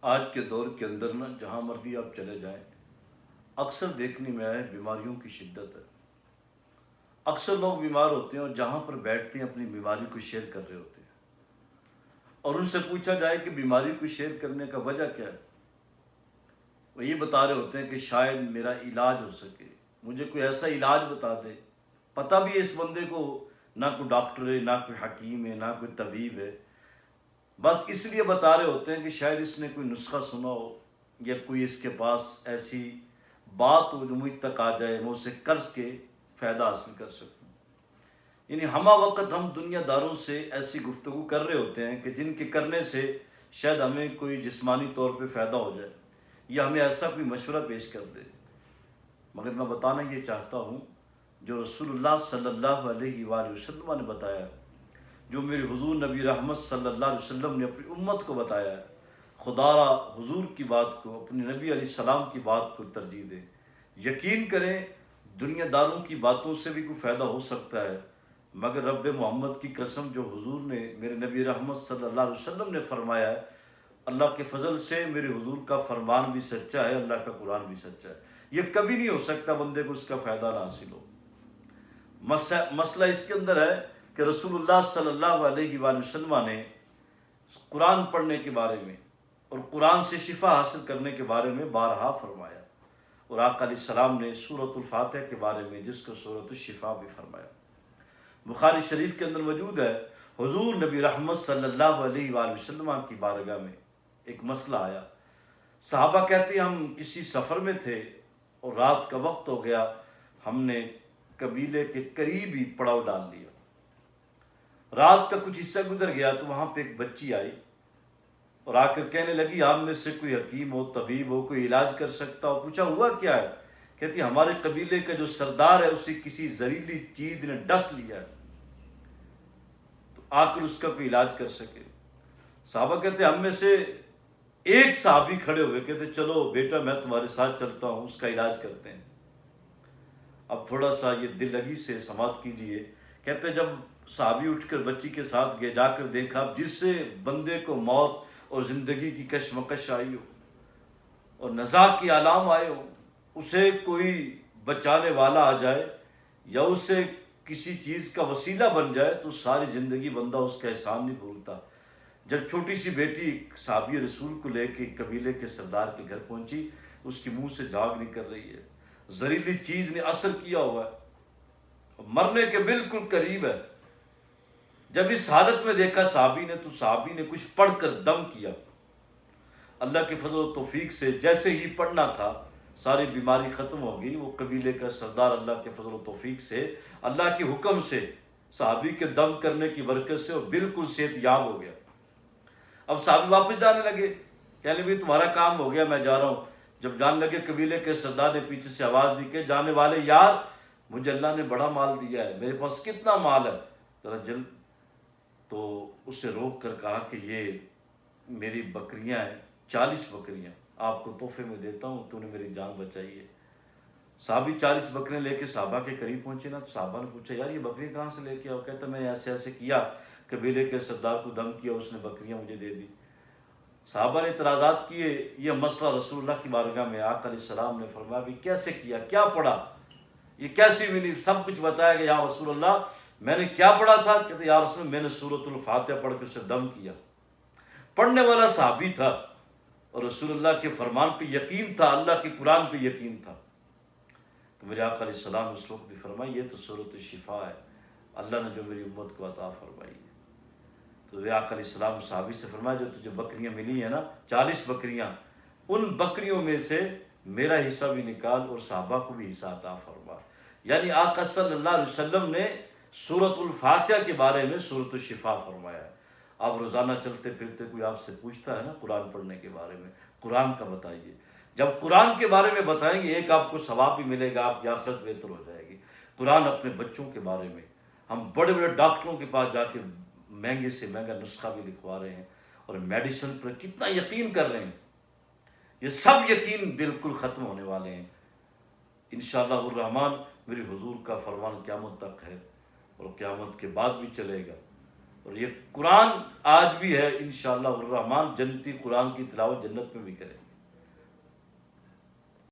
آج کے دور کے اندر نا جہاں مرضی آپ چلے جائیں، اکثر دیکھنے میں آئے بیماریوں کی شدت ہے۔ اکثر لوگ بیمار ہوتے ہیں اور جہاں پر بیٹھتے ہیں اپنی بیماری کو شیئر کر رہے ہوتے ہیں، اور ان سے پوچھا جائے کہ بیماری کو شیئر کرنے کا وجہ کیا ہے، وہ یہ بتا رہے ہوتے ہیں کہ شاید میرا علاج ہو سکے، مجھے کوئی ایسا علاج بتا دے۔ پتہ بھی ہے اس بندے کو نہ کوئی ڈاکٹر ہے، نہ کوئی حکیم ہے، نہ کوئی طبیب ہے، بس اس لیے بتا رہے ہوتے ہیں کہ شاید اس نے کوئی نسخہ سنا ہو، یا کوئی اس کے پاس ایسی بات ہو جو مجھ تک آ جائے، میں اسے قرض کے فائدہ حاصل کر سکوں۔ یعنی ہمہ وقت ہم دنیا داروں سے ایسی گفتگو کر رہے ہوتے ہیں کہ جن کے کرنے سے شاید ہمیں کوئی جسمانی طور پہ فائدہ ہو جائے، یا ہمیں ایسا کوئی مشورہ پیش کر دے۔ مگر میں بتانا یہ چاہتا ہوں، جو رسول اللہ صلی اللہ علیہ وآلہ وسلم نے بتایا، جو میرے حضور نبی رحمت صلی اللہ علیہ وسلم نے اپنی امت کو بتایا ہے، خدا را حضور کی بات کو، اپنے نبی علیہ السلام کی بات کو ترجیح دیں۔ یقین کریں دنیا داروں کی باتوں سے بھی کوئی فائدہ ہو سکتا ہے، مگر رب محمد کی قسم، جو حضور نے، میرے نبی رحمت صلی اللہ علیہ وسلم نے فرمایا ہے، اللہ کے فضل سے میرے حضور کا فرمان بھی سچا ہے، اللہ کا قرآن بھی سچا ہے۔ یہ کبھی نہیں ہو سکتا بندے کو اس کا فائدہ نہ حاصل ہو۔ مسئلہ اس کے اندر ہے کہ رسول اللہ صلی اللہ علیہ وآلہ وسلم نے قرآن پڑھنے کے بارے میں اور قرآن سے شفا حاصل کرنے کے بارے میں بارہا فرمایا، اور آقا علیہ السلام نے سورۃ الفاتحہ کے بارے میں، جس کو سورۃ الشفا بھی فرمایا۔ بخاری شریف کے اندر موجود ہے، حضور نبی رحمت صلی اللہ علیہ وآلہ وسلم کی بارگاہ میں ایک مسئلہ آیا۔ صحابہ کہتے ہیں ہم کسی سفر میں تھے اور رات کا وقت ہو گیا، ہم نے قبیلے کے قریب ہی پڑاؤ ڈال لیا۔ رات کا کچھ حصہ گزر گیا تو وہاں پہ ایک بچی آئی اور آ کر کہنے لگی، آپ میں سے کوئی حکیم ہو، طبیب ہو، کوئی علاج کر سکتا ہو؟ پوچھا ہوا کیا ہے؟ کہتی ہمارے قبیلے کا جو سردار ہے اسے کسی زہریلی چیز نے ڈس لیا ہے، تو آ کر اس کا کوئی علاج کر سکے۔ صحابہ کہتے ہم میں سے ایک صحابی کھڑے ہوئے، کہتے چلو بیٹا میں تمہارے ساتھ چلتا ہوں، اس کا علاج کرتے ہیں۔ اب تھوڑا سا یہ دل لگی سے سماعت کیجئے۔ کہتے جب صحابی اٹھ کر بچی کے ساتھ گئے، جا کر دیکھا جس سے بندے کو موت اور زندگی کی کشمکش آئی ہو اور نزاع کی علام آئے ہو، اسے کوئی بچانے والا آ جائے یا اسے کسی چیز کا وسیلہ بن جائے تو ساری زندگی بندہ اس کا احسان نہیں بھولتا۔ جب چھوٹی سی بیٹی صحابی رسول کو لے کے قبیلے کے سردار کے گھر پہنچی، اس کے منہ سے جھاگ نکل رہی ہے، زہریلی چیز نے اثر کیا ہوا ہے، مرنے کے بالکل قریب ہے۔ جب اس حالت میں دیکھا صحابی نے، تو صحابی نے کچھ پڑھ کر دم کیا۔ اللہ کے فضل و توفیق سے جیسے ہی پڑھنا تھا ساری بیماری ختم ہو گئی۔ وہ قبیلے کا سردار اللہ کے فضل و توفیق سے، اللہ کے حکم سے، صحابی کے دم کرنے کی برکت سے وہ بالکل صحت یاب ہو گیا۔ اب صحابی واپس جانے لگے، کہنے لگے تمہارا کام ہو گیا، میں جا رہا ہوں۔ جب جانے لگے قبیلے کے سردار نے پیچھے سے آواز دی کہ جانے والے یار، مجھے اللہ نے بڑا مال دیا ہے، میرے پاس کتنا مال ہے، ذرا جلد۔ تو اسے روک کر کہا کہ یہ میری بکریاں ہیں، 40 بکریاں آپ کو تحفے میں دیتا ہوں، تو نے میری جان بچائی ہے۔ صحابی 40 بکریاں لے کے صحابہ کے قریب پہنچے نا، تو صحابہ نے پوچھا یار یہ بکریاں کہاں سے لے کے آؤ؟ کہتا میں ایسے ایسے کیا، قبیلے کے سردار کو دم کیا، اس نے بکریاں مجھے دے دی۔ صحابہ نے اعتراضات کیے، یہ مسئلہ رسول اللہ کی بارگاہ میں آقا علیہ السلام نے فرمایا بھی کیسے کیا، کیا پڑھا، یہ کیسی ملی؟ سب کچھ بتایا کہ یا رسول اللہ میں نے کیا پڑھا تھا؟ کہتے یا رسول اللہ میں نے سورۃ الفاتحہ پڑھ کے اسے دم کیا۔ پڑھنے والا صحابی تھا اور رسول اللہ کے فرمان پہ یقین تھا، اللہ کے قرآن پہ یقین تھا۔ تو میرے آقا علیہ السلام نے اس وقت بھی فرمایا یہ تو سورۃ الشفا ہے، اللہ نے جو میری امت کو عطا فرمائی ہے۔ تو میرے آقا علیہ السلام صحابی سے فرمایا جو تجھے بکریاں ملی ہیں نا، 40 بکریاں، ان بکریوں میں سے میرا حصہ بھی نکال اور صحابہ کو بھی حصہ عطا فرما۔ یعنی آقا صلی اللہ علیہ وسلم نے سورۃ الفاتحہ کے بارے میں سورۃ الشفا فرمایا ہے۔ آپ روزانہ چلتے پھرتے کوئی آپ سے پوچھتا ہے نا قرآن پڑھنے کے بارے میں، قرآن کا بتائیے۔ جب قرآن کے بارے میں بتائیں گے، ایک آپ کو ثواب بھی ملے گا، آپ کی آخرت بہتر ہو جائے گی۔ قرآن اپنے بچوں کے بارے میں، ہم بڑے بڑے ڈاکٹروں کے پاس جا کے مہنگے سے مہنگا نسخہ بھی لکھوا رہے ہیں اور میڈیسن پر کتنا یقین کر رہے ہیں، یہ سب یقین بالکل ختم ہونے والے ہیں انشاءاللہ الرحمن۔ میرے حضور کا فرمان قیامت تک ہے اور قیامت کے بعد بھی چلے گا۔ اور یہ قرآن آج بھی ہے، انشاءاللہ الرحمن جنتی قرآن کی تلاوت جنت میں بھی کریں گے۔